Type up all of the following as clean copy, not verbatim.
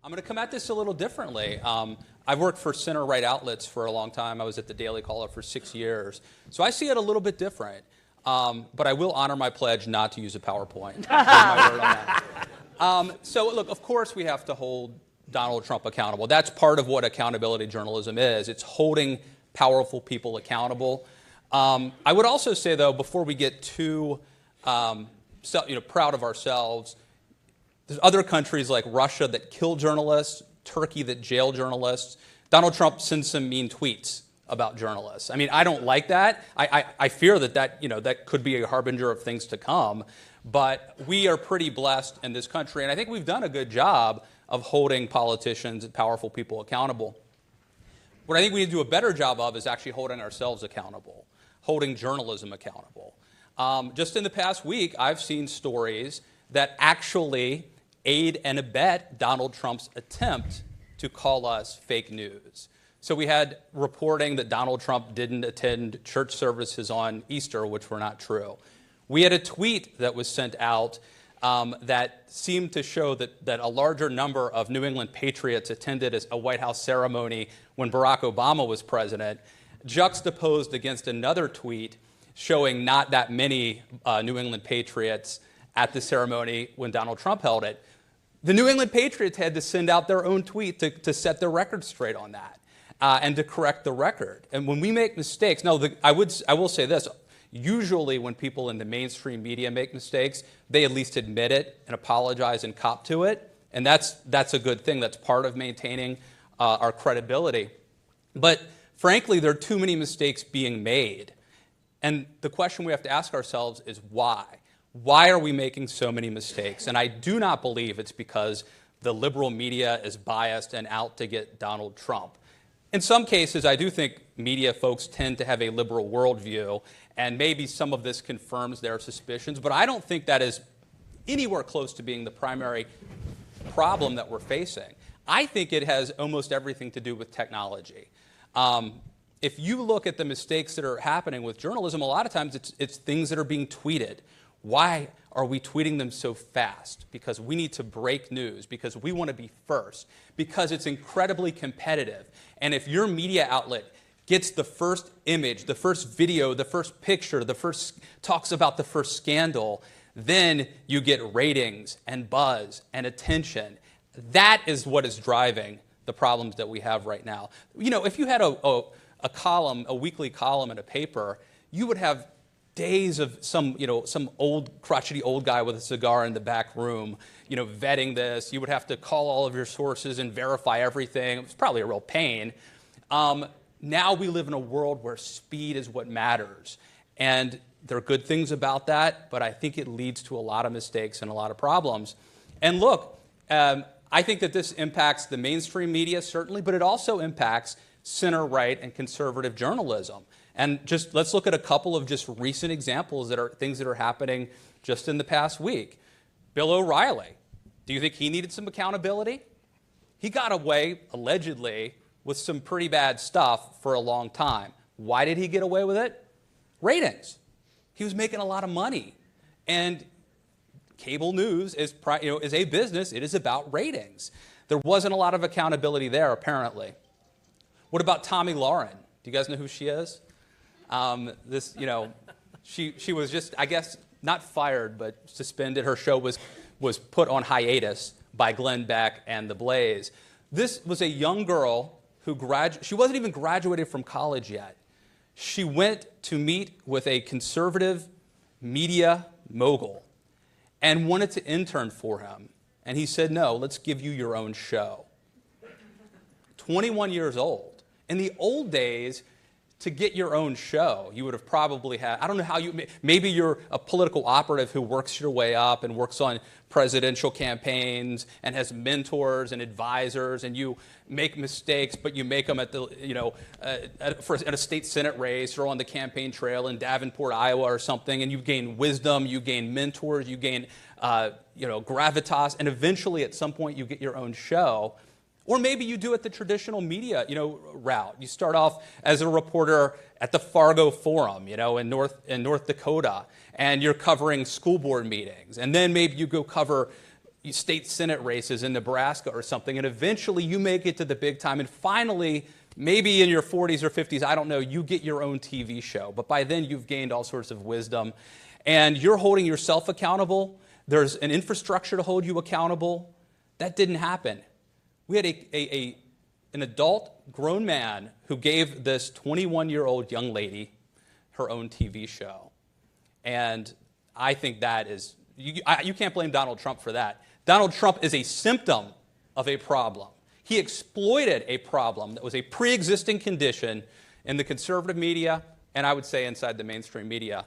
I'm going to come at this a little differently. I've worked for center-right outlets for a long time. I was at the Daily Caller for 6 years. So I see it a little bit different. But I will honor my pledge not to use a PowerPoint. My word on that. So look, of course we have to hold Donald Trump accountable. That's part of what accountability journalism is. It's holding powerful people accountable. I would also say, though, before we get too proud of ourselves, there's other countries like Russia that kill journalists, Turkey that jail journalists. Donald Trump sends some mean tweets about journalists. I mean, I don't like that. I fear that could be a harbinger of things to come. But we are pretty blessed in this country, and I think we've done a good job of holding politicians and powerful people accountable. What I think we need to do a better job of is actually holding ourselves accountable, holding journalism accountable. Just in the past week, I've seen stories that actually aid and abet Donald Trump's attempt to call us fake news. So we had reporting that Donald Trump didn't attend church services on Easter, which were not true. We had a tweet that was sent out that seemed to show that a larger number of New England patriots attended a White House ceremony when Barack Obama was president, juxtaposed against another tweet showing not that many New England patriots at the ceremony when Donald Trump held it. The New England Patriots had to send out their own tweet to set their record straight on that and to correct the record. And when we make mistakes, I will say this, usually when people in the mainstream media make mistakes, they at least admit it and apologize and cop to it. And that's a good thing. That's part of maintaining our credibility. But frankly, there are too many mistakes being made. And the question we have to ask ourselves is why? Why are we making so many mistakes? And I do not believe it's because the liberal media is biased and out to get Donald Trump. In some cases, I do think media folks tend to have a liberal worldview, and maybe some of this confirms their suspicions, but I don't think that is anywhere close to being the primary problem that we're facing. I think it has almost everything to do with technology. If you look at the mistakes that are happening with journalism, a lot of times it's things that are being tweeted. Why are we tweeting them so fast? Because we need to break news, because we want to be first, because it's incredibly competitive. And if your media outlet gets the first image, the first video, the first picture, talks about the first scandal, then you get ratings and buzz and attention. That is what is driving the problems that we have right now. You know, if you had a weekly column in a paper, you would have days of some old crotchety old guy with a cigar in the back room, vetting this. You would have to call all of your sources and verify everything. It was probably a real pain. Now we live in a world where speed is what matters. And there are good things about that, but I think it leads to a lot of mistakes and a lot of problems. And look, I think that this impacts the mainstream media, certainly, but it also impacts center-right and conservative journalism. And let's look at a couple of just recent examples that are things that are happening just in the past week. Bill O'Reilly, do you think he needed some accountability? He got away, allegedly, with some pretty bad stuff for a long time. Why did he get away with it? Ratings. He was making a lot of money. And cable news is a business. It is about ratings. There wasn't a lot of accountability there, apparently. What about Tomi Lahren? Do you guys know who she is? She was just, I guess, not fired, but suspended. Her show was put on hiatus by Glenn Beck and The Blaze. This was a young girl who she wasn't even graduated from college yet. She went to meet with a conservative media mogul and wanted to intern for him. And he said, no, let's give you your own show. 21 years old. In the old days, to get your own show, you would have probably had, I don't know how maybe you're a political operative who works your way up and works on presidential campaigns and has mentors and advisors, and you make mistakes, but you make them at a state senate race or on the campaign trail in Davenport, Iowa or something, and you gain wisdom, you gain mentors, you gain gravitas, and eventually at some point you get your own show. Or maybe you do it the traditional media, route. You start off as a reporter at the Fargo Forum, in North Dakota, and you're covering school board meetings. And then maybe you go cover state Senate races in Nebraska or something, and eventually you make it to the big time, and finally, maybe in your 40s or 50s, I don't know, you get your own TV show. But by then, you've gained all sorts of wisdom, and you're holding yourself accountable. There's an infrastructure to hold you accountable. That didn't happen. We had an adult, grown man who gave this 21-year-old young lady her own TV show. And I think that is, you can't blame Donald Trump for that. Donald Trump is a symptom of a problem. He exploited a problem that was a pre-existing condition in the conservative media, and I would say inside the mainstream media.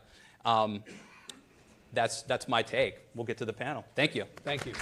That's my take. We'll get to the panel. Thank you. Thank you.